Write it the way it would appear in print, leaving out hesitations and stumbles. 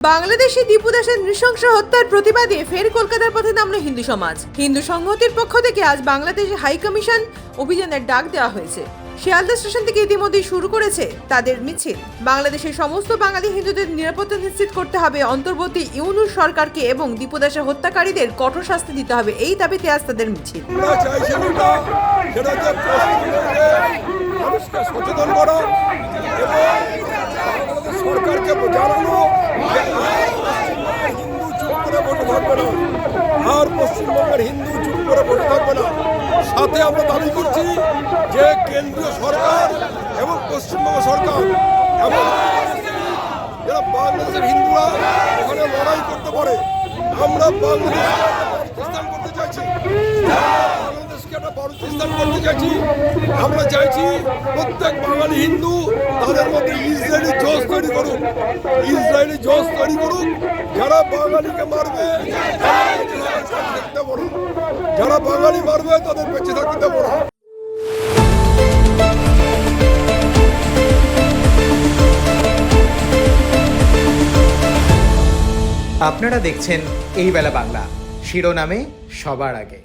বাংলাদেশে দীপু দাসের নৃশংস হত্যার প্রতিবাদে ফের কলকাতার পথে নামল হিন্দু সমাজ। হিন্দু সংহতির পক্ষ থেকে আজ বাংলাদেশে হাই কমিশন অভিযানের ডাক দেওয়া হয়েছে। শিয়ালদা স্টেশন থেকে ইতিমধ্যেই শুরু করেছে তাদের মিছিল। বাংলাদেশের সমস্ত বাঙালি হিন্দুদের নিরাপত্তা নিশ্চিত করতে হবে অন্তর্বর্তী ইউনূস সরকারকে এবং দীপু দাসের হত্যাকারীদের কঠোর শাস্তি দিতে হবে, এই দাবিতে আজ তাদের মিছিল। সচেতন করা সরকারকে জানানো হিন্দু চুপ করে বসে থাকবে না, আর পশ্চিমবঙ্গের হিন্দু চুপ করে বসে থাকবে না। সাথে আমরা দাবি করছি যে কেন্দ্রীয় সরকার এবং পশ্চিমবঙ্গ সরকার এবং যারা বাংলাদেশের হিন্দুরা ওখানে লড়াই করতে পারে, আমরা বাংলাদেশ করতে চাইছি, বাংলাদেশকে একটা পাকিস্তান করতে চাইছি। আমরা চাইছি প্রত্যেক বাঙালি হিন্দু তাদের মধ্যে ইসরায়েলি জজ তৈরি করুক, ইসরায়েলি জজ তৈরি করুক। যারা বাঙালিকে মারবে দেবো না, যারা বাঙালি মারবে তাদের বেঁচে থাকতে দেবো না। আপনারা দেখছেন এই বেলা বাংলা, শিরোনামে সবার আগে।